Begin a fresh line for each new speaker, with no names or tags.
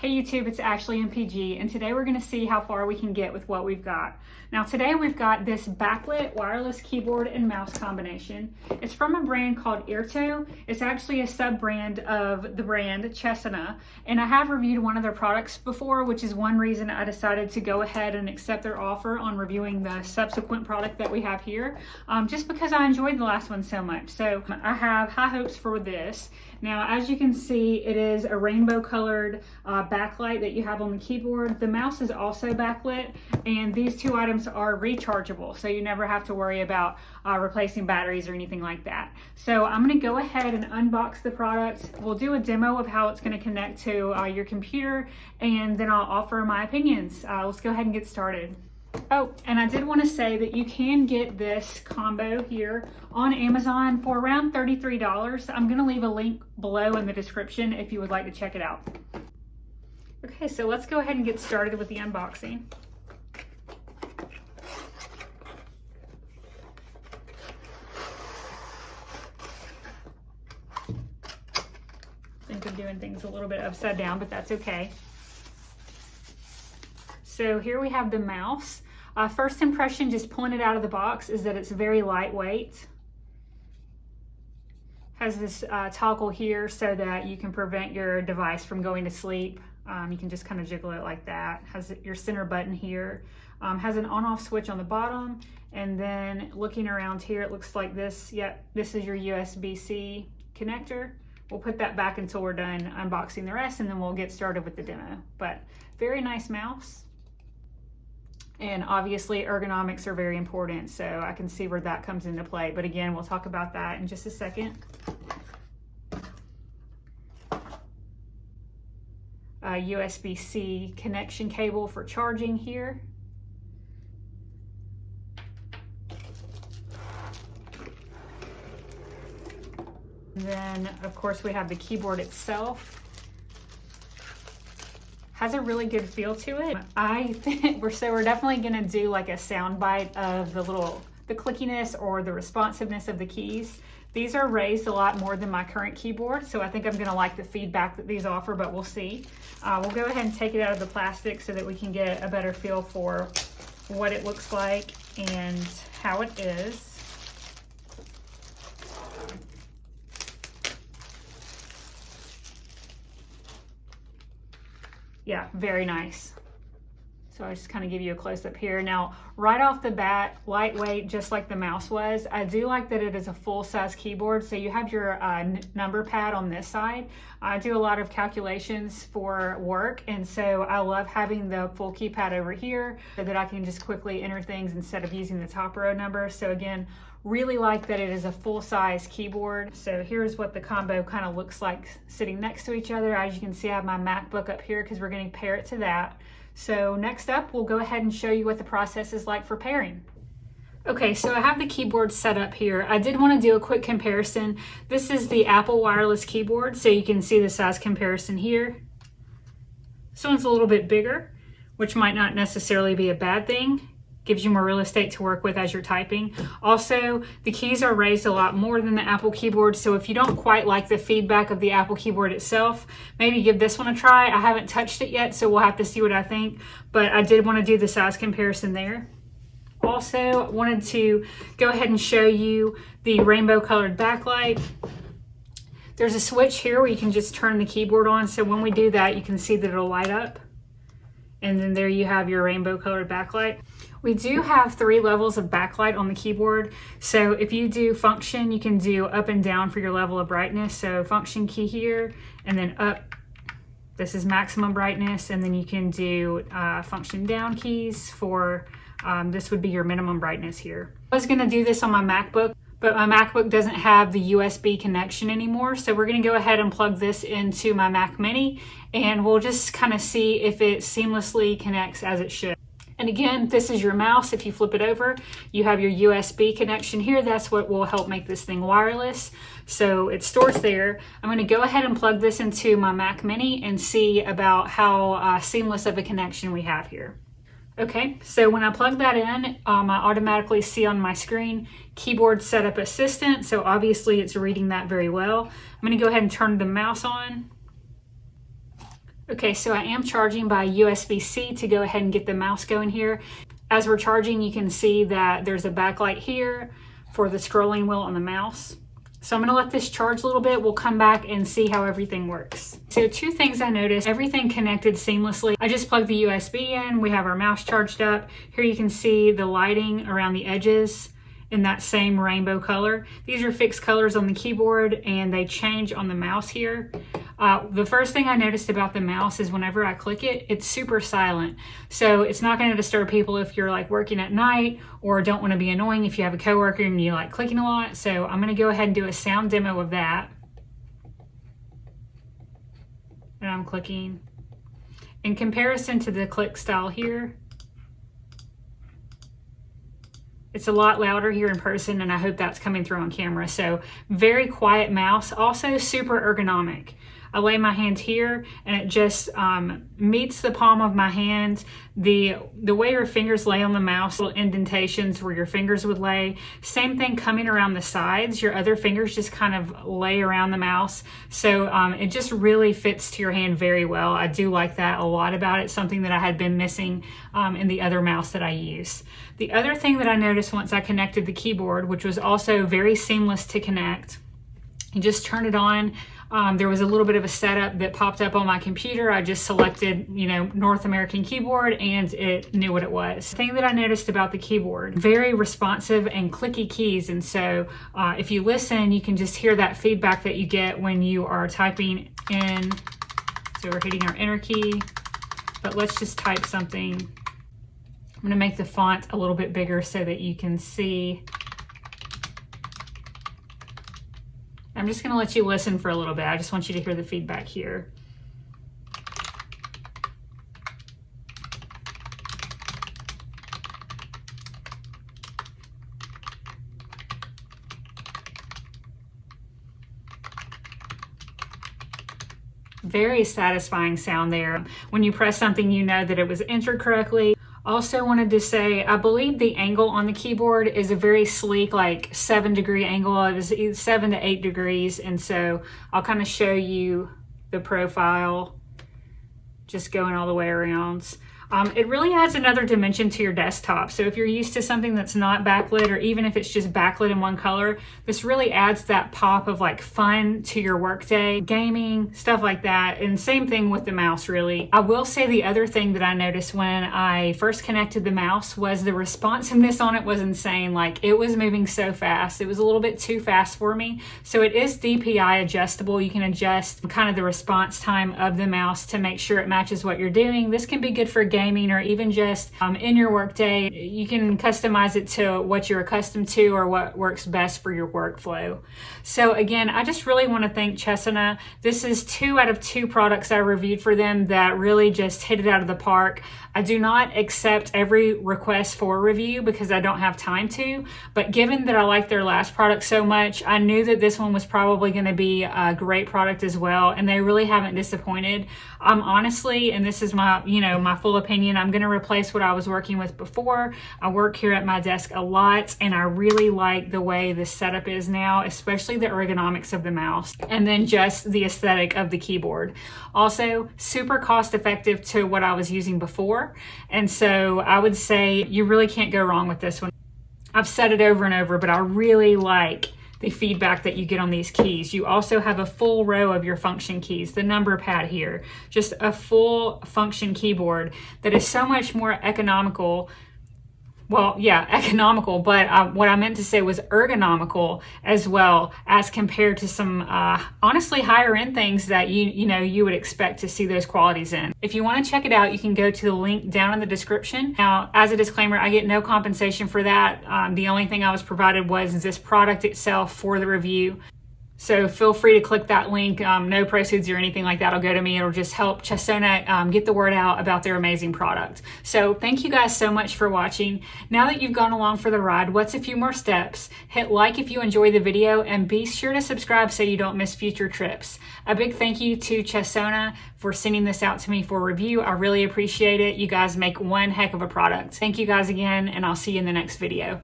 Hey YouTube, it's Ashley and PG, and today we're going to see how far we can get with what we've got. Now today we've got this backlit wireless keyboard and mouse combination. It's from a brand called Earto. It's actually a sub-brand of the brand CHESONA, and I have reviewed one of their products before, which is one reason I decided to go ahead and accept their offer on reviewing the subsequent product that we have here, just because I enjoyed the last one so much. So I have high hopes for this. Now, as you can see, it is a rainbow colored backlight that you have on the keyboard. The mouse is also backlit, and these two items are rechargeable, so you never have to worry about replacing batteries or anything like that. So I'm going to go ahead and unbox the product. We'll do a demo of how it's going to connect to your computer, and then I'll offer my opinions. Let's go ahead and get started. Oh, and I did want to say that you can get this combo here on Amazon for around $33. I'm going to leave a link below in the description if you would like to check it out. Okay, so let's go ahead and get started with the unboxing. I think I'm doing things a little bit upside down, but that's okay. So here we have the mouse. First impression, just pulling it out of the box, is that it's very lightweight. Has this toggle here so that you can prevent your device from going to sleep. You can just kind of jiggle it like that. Has your center button here. Has an on-off switch on the bottom. And then looking around here, it looks like this. Yep, this is your USB-C connector. We'll put that back until we're done unboxing the rest, and then we'll get started with the demo. But very nice mouse. And obviously ergonomics are very important, so I can see where that comes into play. But again, we'll talk about that in just a second. USB-C connection cable for charging here. And then, of course, we have the keyboard itself. Has a really good feel to it. I think we're definitely gonna do like a sound bite of the clickiness or the responsiveness of the keys. These are raised a lot more than my current keyboard, so I think I'm gonna like the feedback that these offer, but we'll see. We'll go ahead and take it out of the plastic so that we can get a better feel for what it looks like and how it is. Yeah, very nice. So I just kind of give you a close up here. Now, right off the bat, lightweight, just like the mouse was. I do like that it is a full size keyboard. So you have your number pad on this side. I do a lot of calculations for work, and so I love having the full keypad over here so that I can just quickly enter things instead of using the top row number. So again, really like that it is a full-size keyboard. So here's what the combo kind of looks like sitting next to each other. As you can see, I have my MacBook up here because we're going to pair it to that. So next up, we'll go ahead and show you what the process is like for pairing. Okay, so I have the keyboard set up here. I did want to do a quick comparison. This is the Apple wireless keyboard, so you can see the size comparison here. This one's a little bit bigger, which might not necessarily be a bad thing. Gives you more real estate to work with as you're typing. Also, the keys are raised a lot more than the Apple keyboard, so if you don't quite like the feedback of the Apple keyboard itself, maybe give this one a try. I haven't touched it yet, so we'll have to see what I think, but I did want to do the size comparison there. Also, wanted to go ahead and show you the rainbow colored backlight. There's a switch here where you can just turn the keyboard on, so when we do that, you can see that it'll light up. And then there you have your rainbow colored backlight. We do have 3 levels of backlight on the keyboard. So if you do function, you can do up and down for your level of brightness. So function key here, and then up, this is maximum brightness. And then you can do function down keys for, this would be your minimum brightness here. I was gonna do this on my MacBook, but my MacBook doesn't have the USB connection anymore. So we're gonna go ahead and plug this into my Mac Mini, and we'll just kind of see if it seamlessly connects as it should. And again, this is your mouse. If you flip it over, you have your USB connection here. That's what will help make this thing wireless. So it stores there. I'm gonna go ahead and plug this into my Mac Mini and see about how seamless of a connection we have here. Okay, so when I plug that in, I automatically see on my screen keyboard setup assistant. So obviously it's reading that very well. I'm gonna go ahead and turn the mouse on. Okay, so I am charging by USB-C to go ahead and get the mouse going here. As we're charging, you can see that there's a backlight here for the scrolling wheel on the mouse. So I'm gonna let this charge a little bit. We'll come back and see how everything works. So two things I noticed, everything connected seamlessly. I just plugged the USB in, we have our mouse charged up. Here you can see the lighting around the edges in that same rainbow color. These are fixed colors on the keyboard and they change on the mouse here. The first thing I noticed about the mouse is whenever I click it, it's super silent. So it's not gonna disturb people if you're like working at night or don't wanna be annoying if you have a coworker and you like clicking a lot. So I'm gonna go ahead and do a sound demo of that. And I'm clicking. In comparison to the click style here, it's a lot louder here in person, and I hope that's coming through on camera. So very quiet mouse, also super ergonomic. I lay my hand here and it just meets the palm of my hand. The way your fingers lay on the mouse, little indentations where your fingers would lay. Same thing coming around the sides. Your other fingers just kind of lay around the mouse. So it just really fits to your hand very well. I do like that a lot about it, something that I had been missing in the other mouse that I use. The other thing that I noticed once I connected the keyboard, which was also very seamless to connect, you just turn it on. There was a little bit of a setup that popped up on my computer. I just selected, North American keyboard and it knew what it was. The thing that I noticed about the keyboard, very responsive and clicky keys. And so if you listen, you can just hear that feedback that you get when you are typing in. So we're hitting our enter key, but let's just type something. I'm gonna make the font a little bit bigger so that you can see. I'm just gonna let you listen for a little bit. I just want you to hear the feedback here. Very satisfying sound there. When you press something, you know that it was entered correctly. Also wanted to say, I believe the angle on the keyboard is a very sleek, like 7-degree angle. It was 7 to 8 degrees. And so I'll kind of show you the profile, just going all the way around. It really adds another dimension to your desktop. So if you're used to something that's not backlit, or even if it's just backlit in one color, this really adds that pop of like fun to your workday, gaming, stuff like that. And same thing with the mouse, really. I will say the other thing that I noticed when I first connected the mouse was the responsiveness on it was insane. Like it was moving so fast. It was a little bit too fast for me. So it is DPI adjustable. You can adjust kind of the response time of the mouse to make sure it matches what you're doing. This can be good for gaming or even just in your workday. You can customize it to what you're accustomed to or what works best for your workflow. So again, I just really want to thank CHESONA. This is 2 out of 2 products I reviewed for them that really just hit it out of the park. I do not accept every request for review because I don't have time to, but given that I like their last product so much, I knew that this one was probably going to be a great product as well, and they really haven't disappointed. Honestly, and this is my, my full opinion, I'm going to replace what I was working with before. I work here at my desk a lot, and I really like the way the setup is now, especially the ergonomics of the mouse, and then just the aesthetic of the keyboard. Also, super cost effective to what I was using before. And so I would say you really can't go wrong with this one. I've said it over and over, but I really like the feedback that you get on these keys. You also have a full row of your function keys, the number pad here, just a full function keyboard that is so much more economical. Well, yeah, economical, but what I meant to say was ergonomical as well, as compared to some honestly higher end things that you would expect to see those qualities in. If you want to check it out, you can go to the link down in the description. Now, as a disclaimer, I get no compensation for that. The only thing I was provided was this product itself for the review. So feel free to click that link. No proceeds or anything like that will go to me. It'll just help CHESONA get the word out about their amazing product. So thank you guys so much for watching. Now that you've gone along for the ride, what's a few more steps? Hit like if you enjoyed the video, and be sure to subscribe so you don't miss future trips. A big thank you to CHESONA for sending this out to me for review. I really appreciate it. You guys make one heck of a product. Thank you guys again, and I'll see you in the next video.